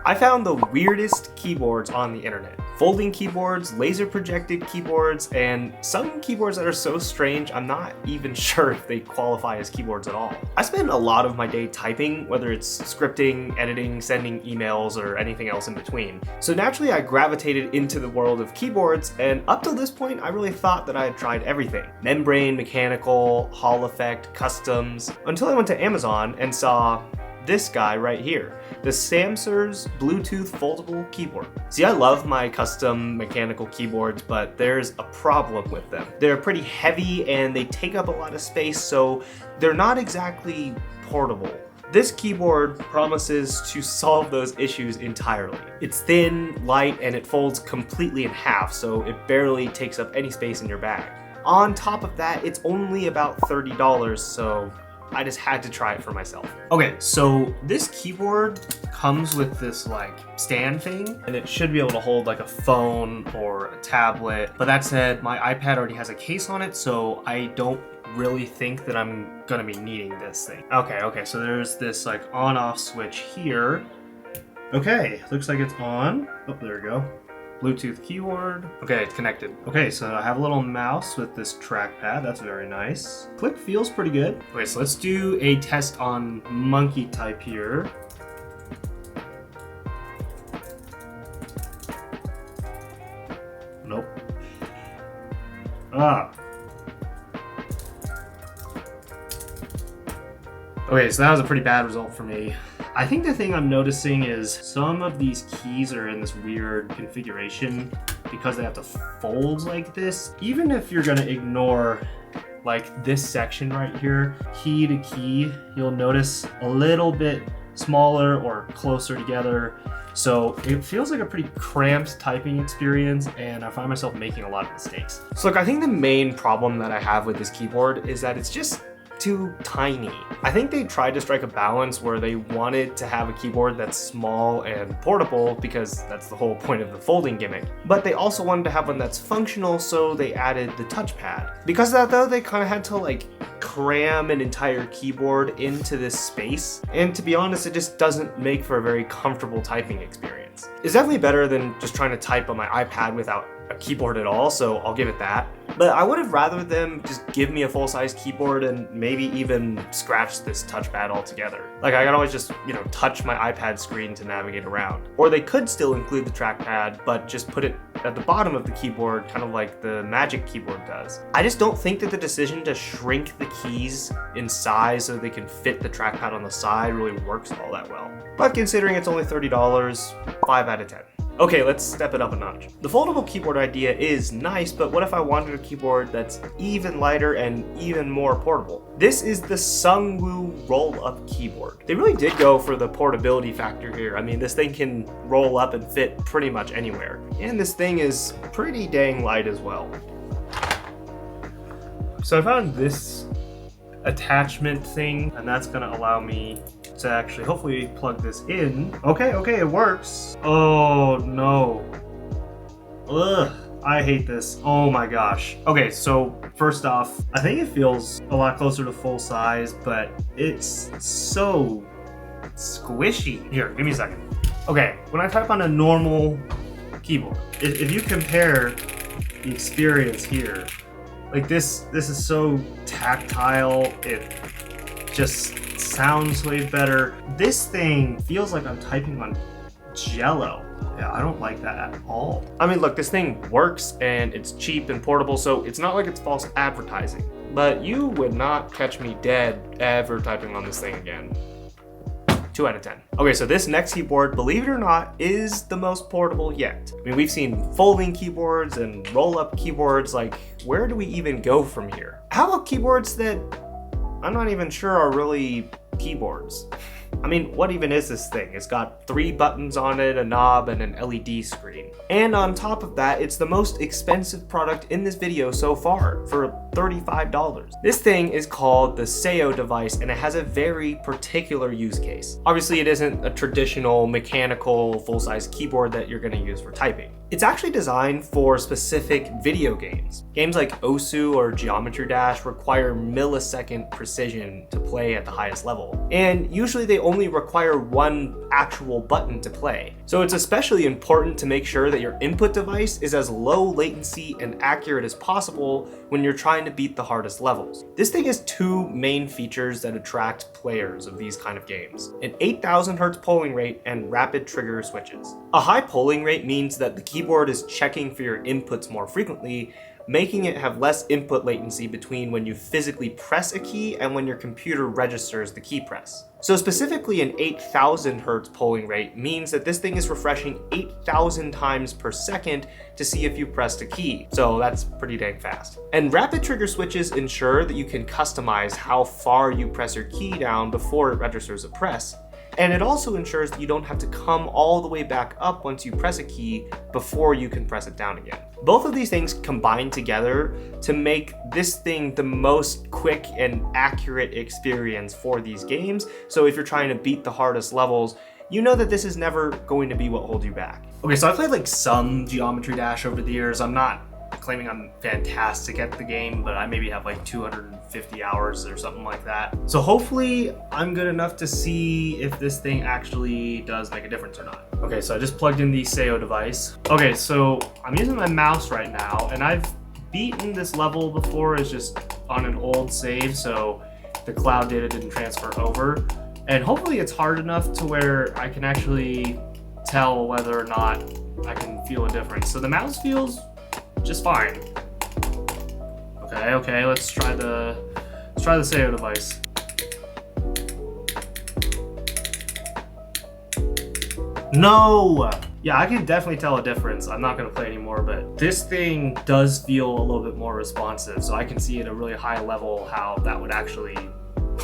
I found the weirdest keyboards on the internet. Folding keyboards, laser projected keyboards, and some keyboards that are so strange I'm not even sure if they qualify as keyboards at all. I spend a lot of my day typing, whether it's scripting, editing, sending emails, or anything else in between. So naturally I gravitated into the world of keyboards, and up till this point I really thought that I had tried everything. Membrane, mechanical, Hall effect, customs, until I went to Amazon and saw this guy right here, the Samsur's Bluetooth foldable keyboard. See, I love my custom mechanical keyboards, but there's a problem with them. They're pretty heavy and they take up a lot of space, so they're not exactly portable. This keyboard promises to solve those issues entirely. It's thin, light, and it folds completely in half, so it barely takes up any space in your bag. On top of that, it's only about $30, so I just had to try it for myself. Okay, so this keyboard comes with this like stand thing, and it should be able to hold like a phone or a tablet. But that said, my iPad already has a case on it, so I don't really think that I'm gonna be needing this thing. Okay, so there's this like on-off switch here. Okay, looks like it's on. Oh, there we go. Bluetooth keyboard. Okay, it's connected. Okay, so I have a little mouse with this trackpad. That's very nice. Click feels pretty good. Okay, so let's do a test on monkey type here. Nope. Okay, so that was a pretty bad result for me. I think the thing I'm noticing is some of these keys are in this weird configuration because they have to fold like this. Even if you're gonna ignore like this section right here, key to key, you'll notice a little bit smaller or closer together. So it feels like a pretty cramped typing experience, and I find myself making a lot of mistakes. So look, I think the main problem that I have with this keyboard is that it's just too tiny. I think they tried to strike a balance where they wanted to have a keyboard that's small and portable because that's the whole point of the folding gimmick. But they also wanted to have one that's functional, so they added the touchpad. Because of that though, they kind of had to like cram an entire keyboard into this space. And to be honest, it just doesn't make for a very comfortable typing experience. It's definitely better than just trying to type on my iPad without a keyboard at all, so I'll give it that. But I would have rather them just give me a full-size keyboard and maybe even scratch this touchpad altogether. Like I could always just, touch my iPad screen to navigate around. Or they could still include the trackpad, but just put it at the bottom of the keyboard, kind of like the Magic Keyboard does. I just don't think that the decision to shrink the keys in size so they can fit the trackpad on the side really works all that well. But considering it's only $30, 5 out of 10. Okay, let's step it up a notch. The foldable keyboard idea is nice, but what if I wanted a keyboard that's even lighter and even more portable? This is the Sungwoo roll-up keyboard. They really did go for the portability factor here. I mean, this thing can roll up and fit pretty much anywhere. And this thing is pretty dang light as well. So I found this attachment thing, and that's gonna allow me to actually hopefully plug this in. Okay, it works. Oh no. Ugh, I hate this. Oh my gosh. Okay, so first off, I think it feels a lot closer to full size, but it's so squishy. Here, give me a second. Okay, when I type on a normal keyboard, if you compare the experience here, like this is so tactile, it just sounds way better. This thing feels like I'm typing on Jello. Yeah, I don't like that at all. I mean, look, this thing works and it's cheap and portable, so it's not like it's false advertising. But you would not catch me dead ever typing on this thing again. 2 out of 10. Okay, so this next keyboard, believe it or not, is the most portable yet. I mean, we've seen folding keyboards and roll-up keyboards. Like, where do we even go from here? How about keyboards that I'm not even sure are really keyboards? I mean, what even is this thing? It's got 3 buttons on it, a knob, and an LED screen. And on top of that, it's the most expensive product in this video so far for $35. This thing is called the Seio device, and it has a very particular use case. Obviously, it isn't a traditional mechanical full-size keyboard that you're gonna use for typing. It's actually designed for specific video games. Games like Osu or Geometry Dash require millisecond precision to play at the highest level, and usually they only require one actual button to play. So it's especially important to make sure that your input device is as low latency and accurate as possible when you're trying to beat the hardest levels. This thing has two main features that attract players of these kind of games: an 8000 Hz polling rate and rapid trigger switches. A high polling rate means that the keyboard is checking for your inputs more frequently, making it have less input latency between when you physically press a key and when your computer registers the key press. So specifically, an 8000 Hz polling rate means that this thing is refreshing 8000 times per second to see if you pressed a key. So that's pretty dang fast. And rapid trigger switches ensure that you can customize how far you press your key down before it registers a press. And it also ensures that you don't have to come all the way back up once you press a key before you can press it down again. Both of these things combine together to make this thing the most quick and accurate experience for these games. So if you're trying to beat the hardest levels, you know that this is never going to be what holds you back. Okay, so I played like some Geometry Dash over the years. I'm not claiming I'm fantastic at the game, but I maybe have like 250 hours or something like that. So hopefully I'm good enough to see if this thing actually does make a difference or not. Okay, so I just plugged in the Sayo device. Okay, so I'm using my mouse right now, and I've beaten this level before. It's just on an old save, so the cloud data didn't transfer over. And hopefully it's hard enough to where I can actually tell whether or not I can feel a difference. So the mouse feels just fine. Okay, let's try the Sayo device. No! Yeah, I can definitely tell a difference. I'm not gonna play anymore, but this thing does feel a little bit more responsive, so I can see at a really high level how that would actually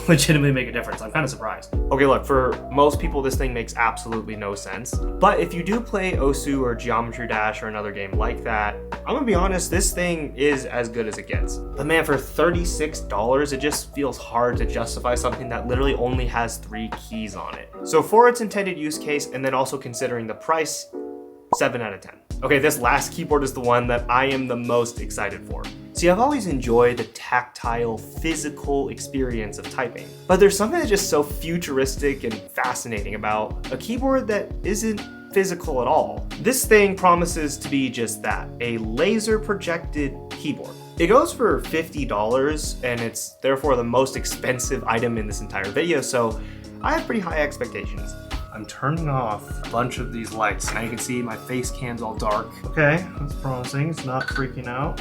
legitimately make a difference. I'm kind of surprised. Okay, look, for most people this thing makes absolutely no sense, but if you do play Osu or Geometry Dash or another game like that, I'm gonna be honest, this thing is as good as it gets. But man, for $36, it just feels hard to justify something that literally only has 3 keys on it. So for its intended use case, and then also considering the price, 7 out of 10. Okay, this last keyboard is the one that I am the most excited for. See, I've always enjoyed the tactile, physical experience of typing, but there's something that's just so futuristic and fascinating about a keyboard that isn't physical at all. This thing promises to be just that, a laser projected keyboard. It goes for $50, and it's therefore the most expensive item in this entire video, so I have pretty high expectations. I'm turning off a bunch of these lights. Now you can see my face cam's all dark. Okay, that's promising. It's not freaking out.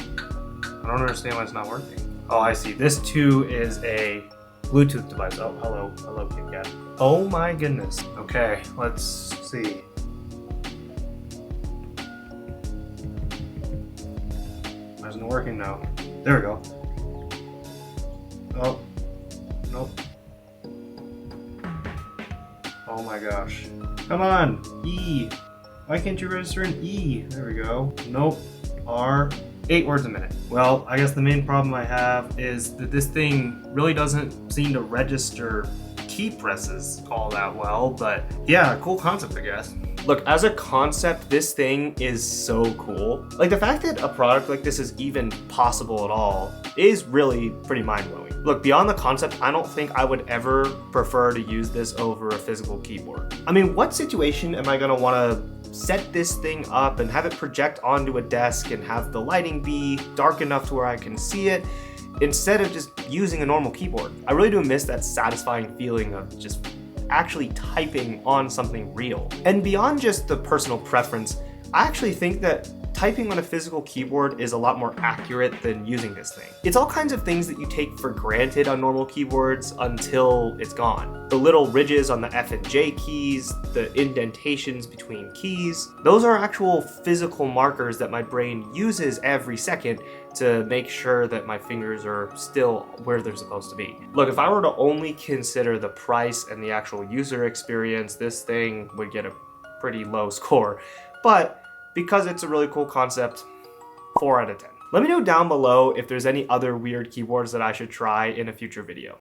I don't understand why it's not working. Oh, I see. This too is a Bluetooth device. Oh, hello, KitKat. Oh my goodness. Okay, let's see. Why isn't it working now? There we go. Oh, nope. Oh my gosh. Come on, E. Why can't you register an E? There we go. Nope. R. 8 words a minute. Well, I guess the main problem I have is that this thing really doesn't seem to register key presses all that well, but yeah, cool concept, I guess. Look, as a concept, this thing is so cool. Like, the fact that a product like this is even possible at all is really pretty mind-blowing. Look, beyond the concept, I don't think I would ever prefer to use this over a physical keyboard. I mean, what situation am I gonna wanna set this thing up and have it project onto a desk and have the lighting be dark enough to where I can see it, instead of just using a normal keyboard? I really do miss that satisfying feeling of just actually typing on something real. And beyond just the personal preference, I actually think that typing on a physical keyboard is a lot more accurate than using this thing. It's all kinds of things that you take for granted on normal keyboards until it's gone. The little ridges on the F and J keys, the indentations between keys, those are actual physical markers that my brain uses every second to make sure that my fingers are still where they're supposed to be. Look, if I were to only consider the price and the actual user experience, this thing would get a pretty low score. But because it's a really cool concept, 4 out of 10. Let me know down below if there's any other weird keyboards that I should try in a future video.